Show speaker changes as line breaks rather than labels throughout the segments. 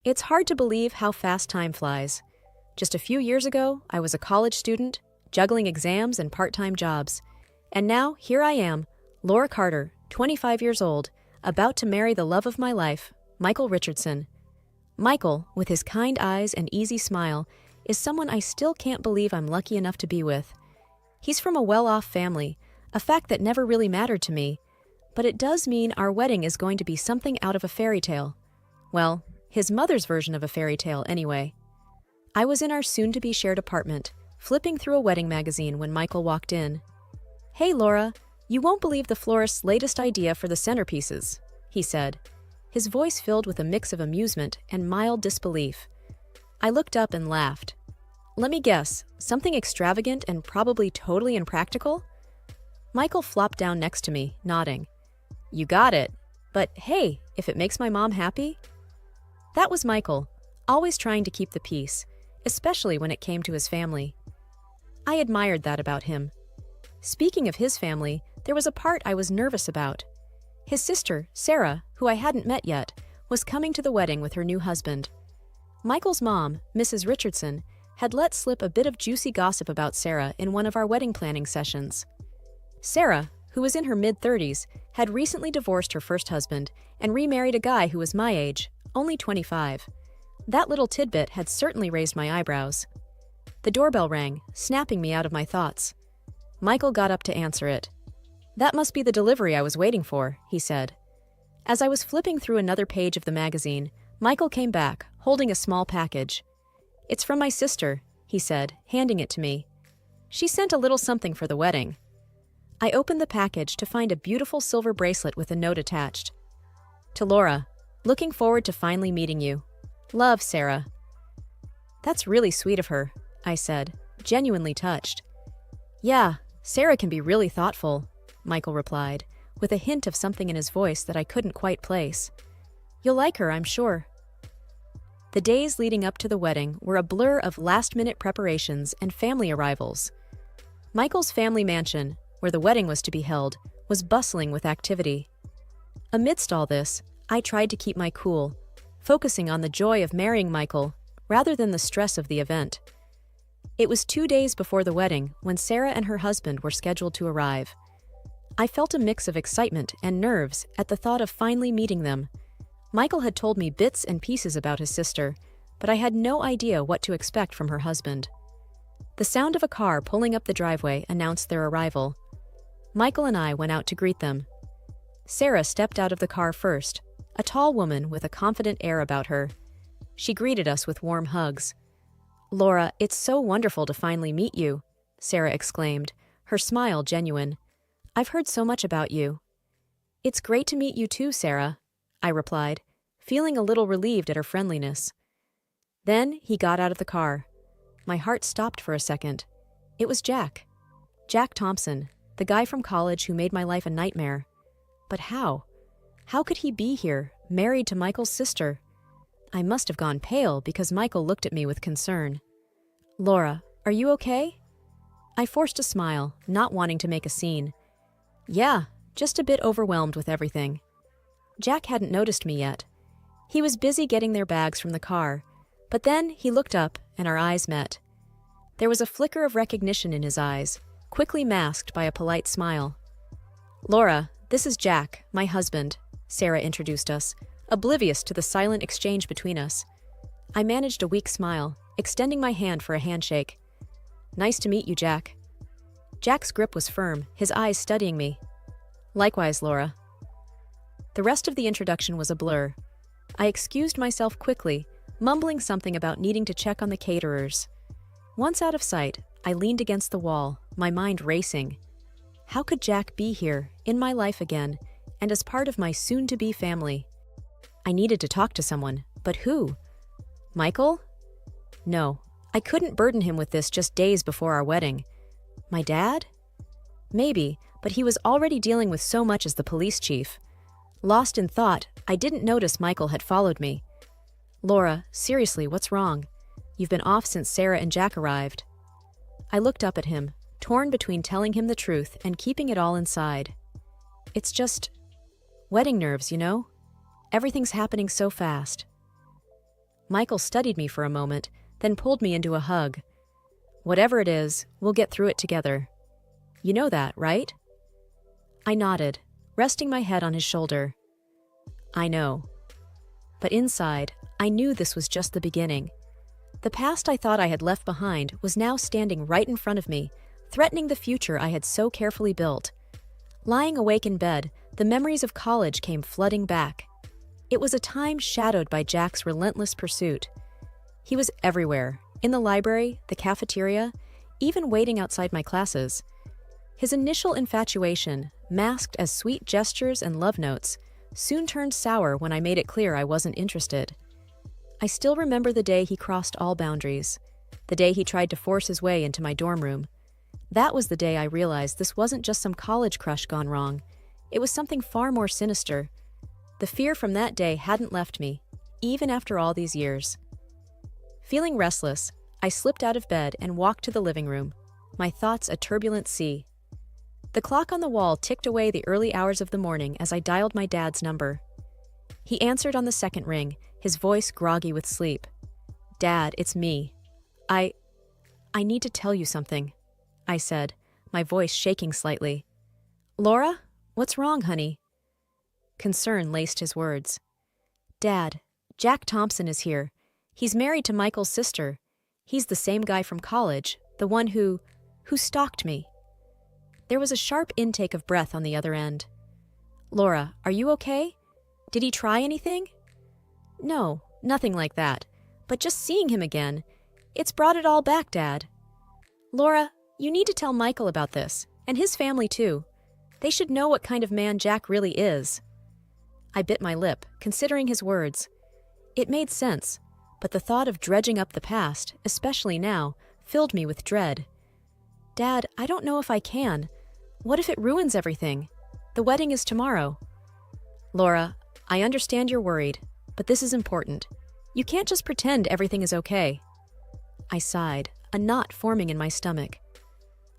It's hard to believe how fast time flies. Just a few years ago, I was a college student, juggling exams and part-time jobs. And now, here I am, Laura Carter, 25 years old, about to marry the love of my life, Michael Richardson. Michael, with his kind eyes and easy smile, is someone I still can't believe I'm lucky enough to be with. He's from a well-off family, a fact that never really mattered to me, but it does mean our wedding is going to be something out of a fairy tale. Well, his mother's version of a fairy tale, anyway. I was in our soon-to-be shared apartment, flipping through a wedding magazine when Michael walked in. "Hey, Laura, you won't believe the florist's latest idea for the centerpieces," he said, his voice filled with a mix of amusement and mild disbelief. I looked up and laughed. "Let me guess, something extravagant and probably totally impractical?" Michael flopped down next to me, nodding. "You got it. But hey, if it makes my mom happy?" That was Michael, always trying to keep the peace, especially when it came to his family. I admired that about him. Speaking of his family, there was a part I was nervous about. His sister, Sarah, who I hadn't met yet, was coming to the wedding with her new husband. Michael's mom, Mrs. Richardson, had let slip a bit of juicy gossip about Sarah in one of our wedding planning sessions. Sarah, who was in her mid-30s, had recently divorced her first husband and remarried a guy who was my age, only 25. That little tidbit had certainly raised my eyebrows. The doorbell rang, snapping me out of my thoughts. Michael got up to answer it. "That must be the delivery I was waiting for," he said. As I was flipping through another page of the magazine, Michael came back, holding a small package. "It's from my sister," he said, handing it to me. "She sent a little something for the wedding." I opened the package to find a beautiful silver bracelet with a note attached. "To Laura, looking forward to finally meeting you. Love, Sarah." "That's really sweet of her," I said, genuinely touched. "Yeah, Sarah can be really thoughtful," Michael replied, with a hint of something in his voice that I couldn't quite place. "You'll like her, I'm sure." The days leading up to the wedding were a blur of last-minute preparations and family arrivals. Michael's family mansion, where the wedding was to be held, was bustling with activity. Amidst all this, I tried to keep my cool, focusing on the joy of marrying Michael rather than the stress of the event. It was 2 days before the wedding when Sarah and her husband were scheduled to arrive. I felt a mix of excitement and nerves at the thought of finally meeting them. Michael had told me bits and pieces about his sister, but I had no idea what to expect from her husband. The sound of a car pulling up the driveway announced their arrival. Michael and I went out to greet them. Sarah stepped out of the car first, a tall woman with a confident air about her. She greeted us with warm hugs. "Laura, it's so wonderful to finally meet you," Sarah exclaimed, her smile genuine. "I've heard so much about you." "It's great to meet you too, Sarah," I replied, feeling a little relieved at her friendliness. Then he got out of the car. My heart stopped for a second. It was Jack. Jack Thompson, the guy from college who made my life a nightmare. But how? How could he be here, married to Michael's sister? I must have gone pale because Michael looked at me with concern. "Laura, are you okay?" I forced a smile, not wanting to make a scene. "Yeah, just a bit overwhelmed with everything." Jack hadn't noticed me yet. He was busy getting their bags from the car, but then he looked up and our eyes met. There was a flicker of recognition in his eyes, quickly masked by a polite smile. "Laura, this is Jack, my husband," Sarah introduced us, oblivious to the silent exchange between us. I managed a weak smile, extending my hand for a handshake. "Nice to meet you, Jack." Jack's grip was firm, his eyes studying me. "Likewise, Laura." The rest of the introduction was a blur. I excused myself quickly, mumbling something about needing to check on the caterers. Once out of sight, I leaned against the wall, my mind racing. How could Jack be here, in my life again, and as part of my soon-to-be family? I needed to talk to someone, but who? Michael? No, I couldn't burden him with this just days before our wedding. My dad? Maybe, but he was already dealing with so much as the police chief. Lost in thought, I didn't notice Michael had followed me. "Laura, seriously, what's wrong? You've been off since Sarah and Jack arrived." I looked up at him, torn between telling him the truth and keeping it all inside. "It's just wedding nerves, you know? Everything's happening so fast." Michael studied me for a moment, then pulled me into a hug. "Whatever it is, we'll get through it together. You know that, right?" I nodded, resting my head on his shoulder. "I know." But inside, I knew this was just the beginning. The past I thought I had left behind was now standing right in front of me, threatening the future I had so carefully built. Lying awake in bed, the memories of college came flooding back. It was a time shadowed by Jack's relentless pursuit. He was everywhere, in the library, the cafeteria, even waiting outside my classes. His initial infatuation, masked as sweet gestures and love notes, soon turned sour when I made it clear I wasn't interested. I still remember the day he crossed all boundaries, the day he tried to force his way into my dorm room. That was the day I realized this wasn't just some college crush gone wrong. It was something far more sinister. The fear from that day hadn't left me, even after all these years. Feeling restless, I slipped out of bed and walked to the living room, my thoughts a turbulent sea. The clock on the wall ticked away the early hours of the morning as I dialed my dad's number. He answered on the second ring, his voice groggy with sleep. "Dad, it's me. I need to tell you something," I said, my voice shaking slightly. "Laura? What's wrong, honey?" Concern laced his words. "Dad, Jack Thompson is here. He's married to Michael's sister. He's the same guy from college, the one who stalked me." There was a sharp intake of breath on the other end. "Laura, are you okay? Did he try anything?" "No, nothing like that. But just seeing him again, it's brought it all back, Dad." "Laura, you need to tell Michael about this, and his family too. They should know what kind of man Jack really is." I bit my lip, considering his words. It made sense, but the thought of dredging up the past, especially now, filled me with dread. "Dad, I don't know if I can. What if it ruins everything? The wedding is tomorrow." "Laura, I understand you're worried, but this is important. You can't just pretend everything is okay." I sighed, a knot forming in my stomach.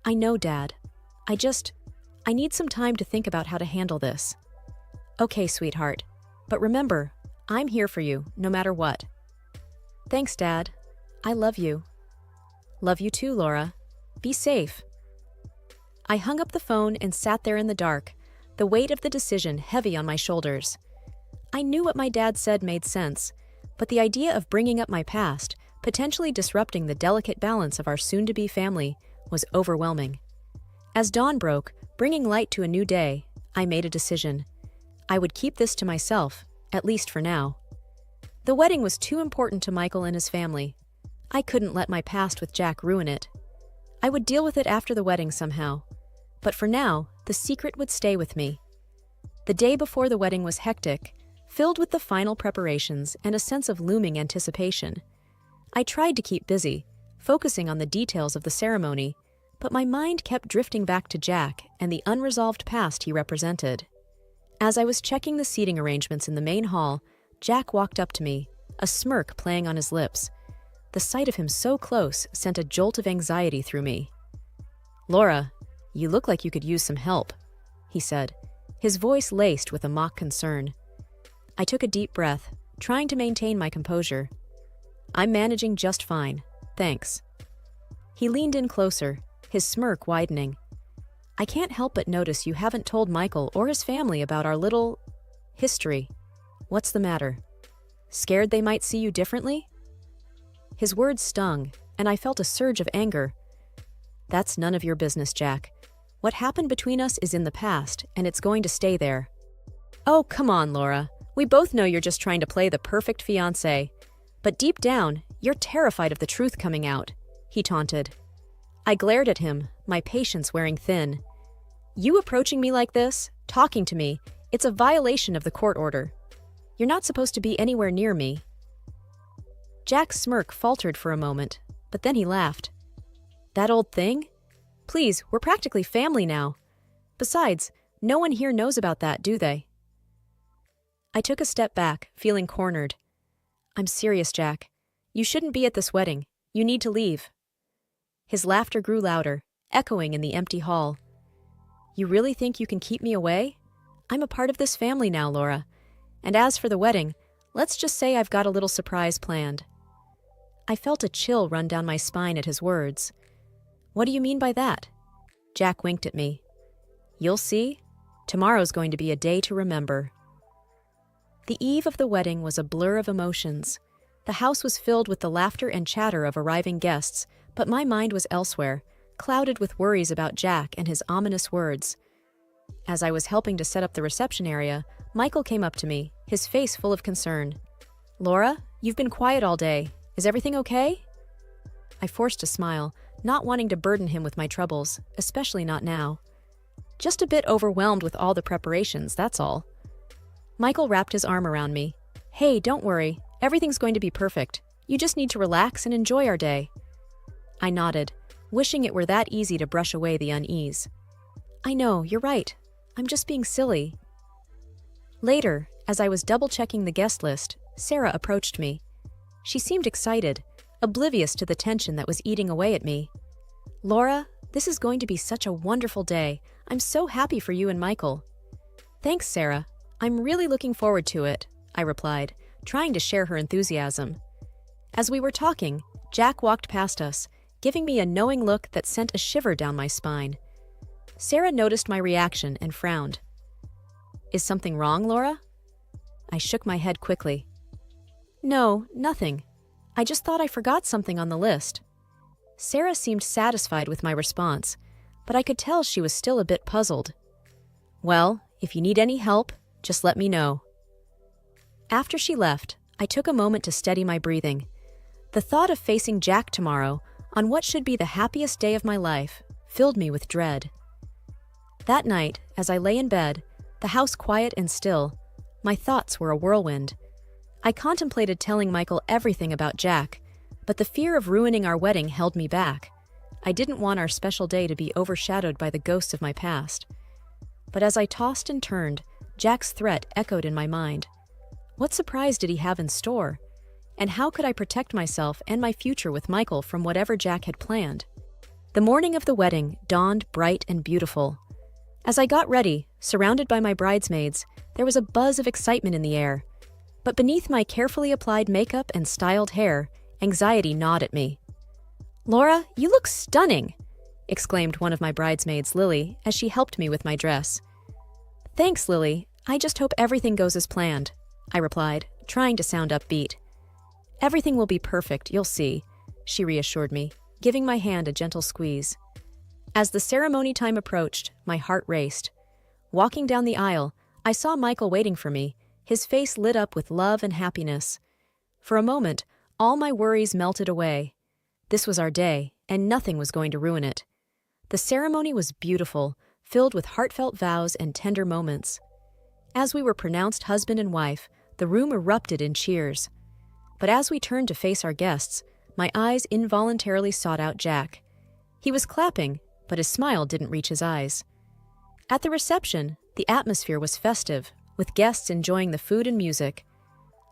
"I know, Dad. I need some time to think about how to handle this." "Okay, sweetheart. But remember, I'm here for you, no matter what." "Thanks, Dad. I love you." "Love you too, Laura. Be safe." I hung up the phone and sat there in the dark, the weight of the decision heavy on my shoulders. I knew what my dad said made sense, but the idea of bringing up my past, potentially disrupting the delicate balance of our soon-to-be family, was overwhelming. As dawn broke, bringing light to a new day, I made a decision. I would keep this to myself, at least for now. The wedding was too important to Michael and his family. I couldn't let my past with Jack ruin it. I would deal with it after the wedding somehow. But for now, the secret would stay with me. The day before the wedding was hectic, filled with the final preparations and a sense of looming anticipation. I tried to keep busy, focusing on the details of the ceremony, but my mind kept drifting back to Jack and the unresolved past he represented. As I was checking the seating arrangements in the main hall, Jack walked up to me, a smirk playing on his lips. The sight of him so close sent a jolt of anxiety through me. "Laura, you look like you could use some help," he said, his voice laced with a mock concern. I took a deep breath, trying to maintain my composure. "I'm managing just fine, thanks." He leaned in closer, his smirk widening. "I can't help but notice you haven't told Michael or his family about our little history. What's the matter? Scared they might see you differently?" His words stung, and I felt a surge of anger. "That's none of your business, Jack. What happened between us is in the past, and it's going to stay there." "Oh, come on, Laura. We both know you're just trying to play the perfect fiancé. But deep down, you're terrified of the truth coming out," he taunted. I glared at him, my patience wearing thin. "You approaching me like this, talking to me, it's a violation of the court order. You're not supposed to be anywhere near me." Jack's smirk faltered for a moment, but then he laughed. "That old thing? Please, we're practically family now. Besides, no one here knows about that, do they?" I took a step back, feeling cornered. "I'm serious, Jack. You shouldn't be at this wedding. You need to leave." His laughter grew louder, echoing in the empty hall. "You really think you can keep me away? I'm a part of this family now, Laura. And as for the wedding, Let's just say I've got a little surprise planned." I felt a chill run down my spine at his words. "What do you mean by that?" Jack winked at me. "You'll see. Tomorrow's going to be a day to remember." The eve of the wedding was a blur of emotions. The house was filled with the laughter and chatter of arriving guests, but my mind was elsewhere, clouded with worries about Jack and his ominous words. As I was helping to set up the reception area, Michael came up to me, his face full of concern. "Laura, you've been quiet all day. Is everything okay?" I forced a smile, not wanting to burden him with my troubles, especially not now. "Just a bit overwhelmed with all the preparations, that's all." Michael wrapped his arm around me. "Hey, don't worry. Everything's going to be perfect. You just need to relax and enjoy our day." I nodded, wishing it were that easy to brush away the unease. "I know, you're right. I'm just being silly." Later, as I was double-checking the guest list, Sarah approached me. She seemed excited, oblivious to the tension that was eating away at me. "Laura, this is going to be such a wonderful day. I'm so happy for you and Michael." "Thanks, Sarah. I'm really looking forward to it," I replied, trying to share her enthusiasm. As we were talking, Jack walked past us, giving me a knowing look that sent a shiver down my spine. Sarah noticed my reaction and frowned. "Is something wrong, Laura?" I shook my head quickly. "No, nothing. I just thought I forgot something on the list." Sarah seemed satisfied with my response, but I could tell she was still a bit puzzled. "Well, if you need any help, just let me know." After she left, I took a moment to steady my breathing. The thought of facing Jack tomorrow, on what should be the happiest day of my life, filled me with dread. That night, as I lay in bed, the house quiet and still, my thoughts were a whirlwind. I contemplated telling Michael everything about Jack, but the fear of ruining our wedding held me back. I didn't want our special day to be overshadowed by the ghosts of my past. But as I tossed and turned, Jack's threat echoed in my mind. What surprise did he have in store? And how could I protect myself and my future with Michael from whatever Jack had planned? The morning of the wedding dawned bright and beautiful. As I got ready, surrounded by my bridesmaids, there was a buzz of excitement in the air. But beneath my carefully applied makeup and styled hair, anxiety gnawed at me. "Laura, you look stunning!" exclaimed one of my bridesmaids, Lily, as she helped me with my dress. "Thanks, Lily. I just hope everything goes as planned," I replied, trying to sound upbeat. "Everything will be perfect, you'll see," she reassured me, giving my hand a gentle squeeze. As the ceremony time approached, my heart raced. Walking down the aisle, I saw Michael waiting for me, his face lit up with love and happiness. For a moment, all my worries melted away. This was our day, and nothing was going to ruin it. The ceremony was beautiful, filled with heartfelt vows and tender moments. As we were pronounced husband and wife, the room erupted in cheers. But as we turned to face our guests, my eyes involuntarily sought out Jack. He was clapping, but his smile didn't reach his eyes. At the reception, the atmosphere was festive, with guests enjoying the food and music.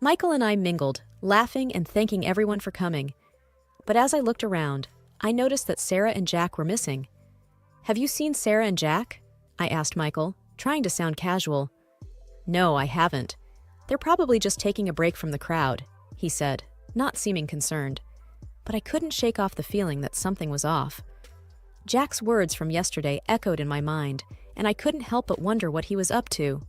Michael and I mingled, laughing and thanking everyone for coming. But as I looked around, I noticed that Sarah and Jack were missing. "Have you seen Sarah and Jack?" I asked Michael, trying to sound casual. "No, I haven't. They're probably just taking a break from the crowd," he said, not seeming concerned. But I couldn't shake off the feeling that something was off. Jack's words from yesterday echoed in my mind, and I couldn't help but wonder what he was up to.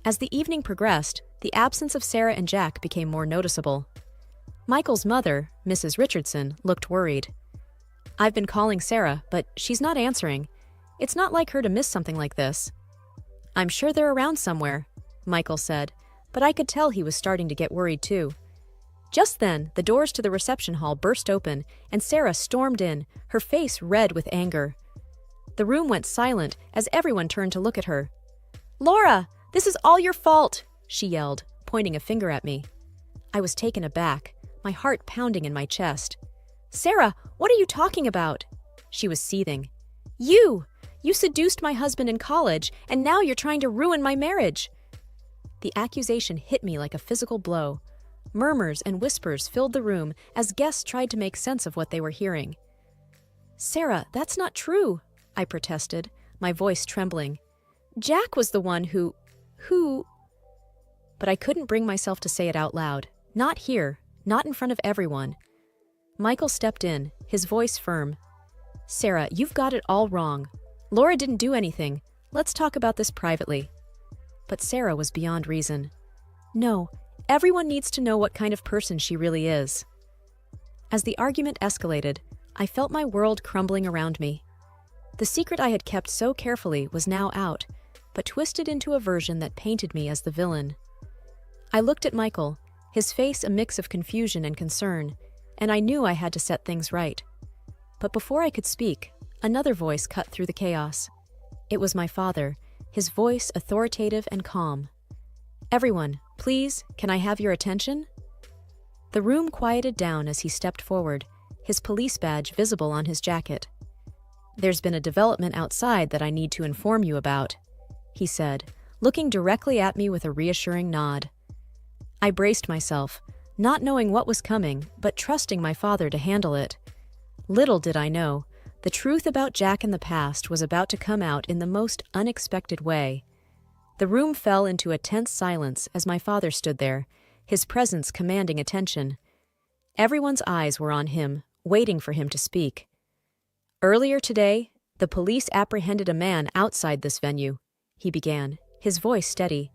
As the evening progressed, the absence of Sarah and Jack became more noticeable. Michael's mother, Mrs. Richardson, looked worried. "I've been calling Sarah, but she's not answering. It's not like her to miss something like this." "I'm sure they're around somewhere," Michael said, but I could tell he was starting to get worried too. Just then, the doors to the reception hall burst open, and Sarah stormed in, her face red with anger. The room went silent as everyone turned to look at her. "Laura, this is all your fault!" she yelled, pointing a finger at me. I was taken aback, my heart pounding in my chest. "Sarah, what are you talking about?" She was seething. You seduced my husband in college, and now you're trying to ruin my marriage." The accusation hit me like a physical blow. Murmurs and whispers filled the room as guests tried to make sense of what they were hearing. "Sarah, that's not true," I protested, my voice trembling. "Jack was the one who..." but I couldn't bring myself to say it out loud. Not here, not in front of everyone. Michael stepped in, his voice firm. "Sarah, you've got it all wrong. Laura didn't do anything. Let's talk about this privately." But Sarah was beyond reason. "No, everyone needs to know what kind of person she really is." As the argument escalated, I felt my world crumbling around me. The secret I had kept so carefully was now out, but twisted into a version that painted me as the villain. I looked at Michael, his face a mix of confusion and concern, and I knew I had to set things right. But before I could speak, another voice cut through the chaos. It was my father, his voice authoritative and calm. "Everyone, please, can I have your attention?" The room quieted down as he stepped forward, his police badge visible on his jacket. "There's been a development outside that I need to inform you about," he said, looking directly at me with a reassuring nod. I braced myself, not knowing what was coming, but trusting my father to handle it. Little did I know, the truth about Jack in the past was about to come out in the most unexpected way. The room fell into a tense silence as my father stood there, his presence commanding attention. Everyone's eyes were on him, waiting for him to speak. "Earlier today, the police apprehended a man outside this venue," he began, his voice steady.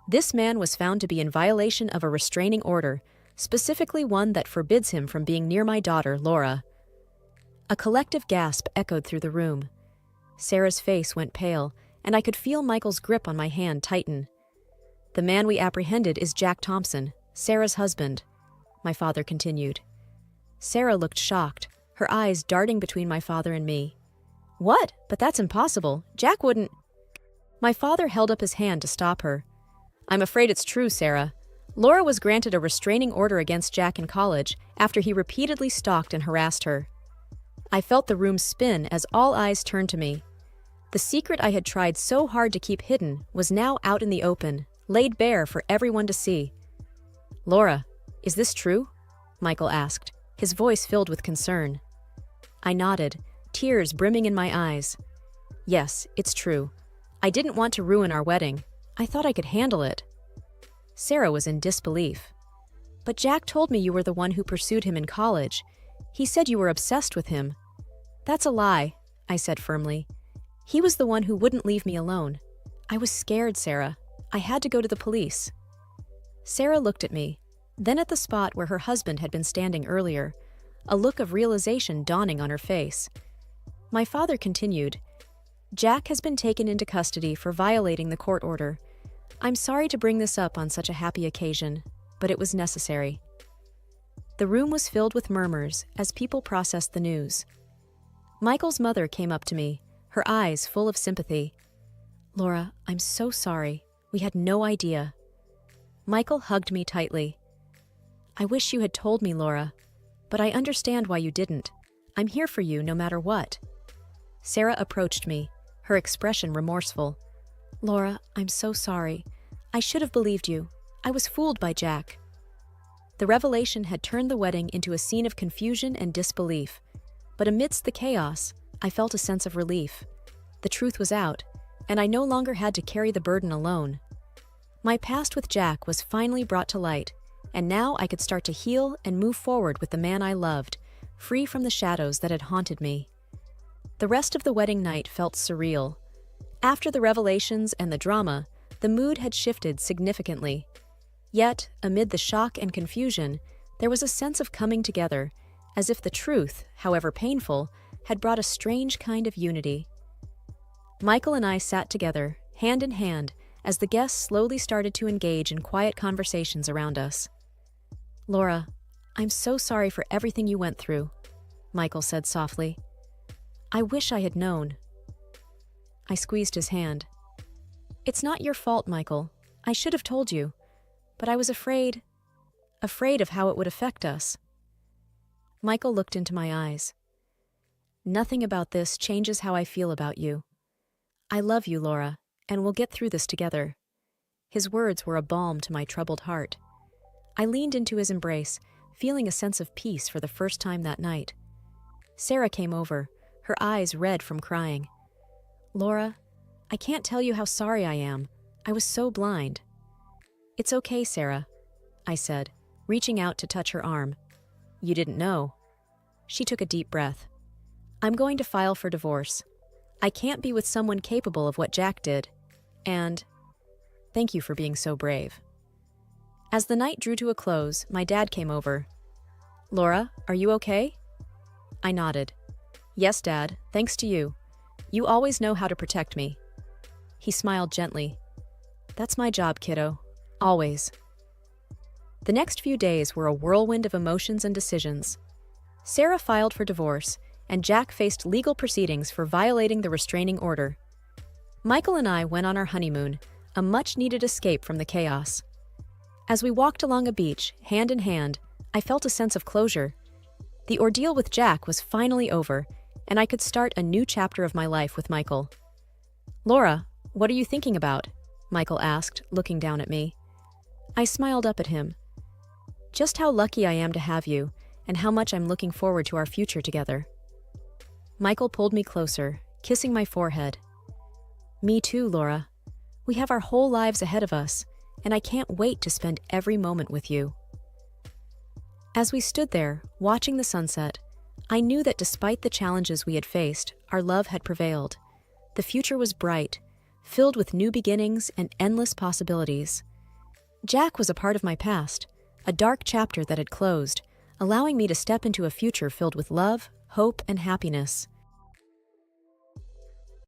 "This man was found to be in violation of a restraining order, specifically one that forbids him from being near my daughter, Laura." A collective gasp echoed through the room. Sarah's face went pale, and I could feel Michael's grip on my hand tighten. "The man we apprehended is Jack Thompson, Sarah's husband," my father continued. Sarah looked shocked, her eyes darting between my father and me. "What? But that's impossible. Jack wouldn't—" My father held up his hand to stop her. "I'm afraid it's true, Sarah. Laura was granted a restraining order against Jack in college after he repeatedly stalked and harassed her." I felt the room spin as all eyes turned to me. The secret I had tried so hard to keep hidden was now out in the open, laid bare for everyone to see. "Laura, is this true?" Michael asked, his voice filled with concern. I nodded, tears brimming in my eyes. "Yes, it's true. I didn't want to ruin our wedding. I thought I could handle it." Sarah was in disbelief. "But Jack told me you were the one who pursued him in college. He said you were obsessed with him." "That's a lie," I said firmly. "He was the one who wouldn't leave me alone. I was scared, Sarah. I had to go to the police." Sarah looked at me, then at the spot where her husband had been standing earlier, a look of realization dawning on her face. My father continued, "Jack has been taken into custody for violating the court order. I'm sorry to bring this up on such a happy occasion, but it was necessary." The room was filled with murmurs as people processed the news. Michael's mother came up to me, her eyes full of sympathy. "Laura, I'm so sorry. We had no idea." Michael hugged me tightly. "I wish you had told me, Laura, but I understand why you didn't. I'm here for you no matter what." Sarah approached me, her expression remorseful. "Laura, I'm so sorry. I should have believed you. I was fooled by Jack." The revelation had turned the wedding into a scene of confusion and disbelief. But amidst the chaos, I felt a sense of relief. The truth was out, and I no longer had to carry the burden alone. My past with Jack was finally brought to light, and now I could start to heal and move forward with the man I loved, free from the shadows that had haunted me. The rest of the wedding night felt surreal. After the revelations and the drama, the mood had shifted significantly. Yet, amid the shock and confusion, there was a sense of coming together, as if the truth, however painful, had brought a strange kind of unity. Michael and I sat together, hand in hand, as the guests slowly started to engage in quiet conversations around us. "Laura, I'm so sorry for everything you went through," Michael said softly. "I wish I had known." I squeezed his hand. "It's not your fault, Michael. I should have told you. But I was afraid of how it would affect us." Michael looked into my eyes. "Nothing about this changes how I feel about you. I love you, Laura, and we'll get through this together." His words were a balm to my troubled heart. I leaned into his embrace, feeling a sense of peace for the first time that night. Sarah came over, her eyes red from crying. "Laura, I can't tell you how sorry I am. I was so blind." It's okay, Sarah, I said, reaching out to touch her arm. You didn't know. She took a deep breath. I'm going to file for divorce. I can't be with someone capable of what Jack did. And thank you for being so brave. As the night drew to a close, my dad came over. Laura, are you okay? I nodded. Yes, Dad, thanks to you. You always know how to protect me. He smiled gently. That's my job, kiddo. Always. The next few days were a whirlwind of emotions and decisions. Sarah filed for divorce, and Jack faced legal proceedings for violating the restraining order. Michael and I went on our honeymoon, a much-needed escape from the chaos. As we walked along a beach, hand in hand, I felt a sense of closure. The ordeal with Jack was finally over, and I could start a new chapter of my life with Michael. Laura, what are you thinking about? Michael asked, looking down at me. I smiled up at him. Just how lucky I am to have you, and how much I'm looking forward to our future together. Michael pulled me closer, kissing my forehead. Me too, Laura. We have our whole lives ahead of us, and I can't wait to spend every moment with you. As we stood there, watching the sunset, I knew that despite the challenges we had faced, our love had prevailed. The future was bright, filled with new beginnings and endless possibilities. Jack was a part of my past, a dark chapter that had closed, allowing me to step into a future filled with love, hope, and happiness.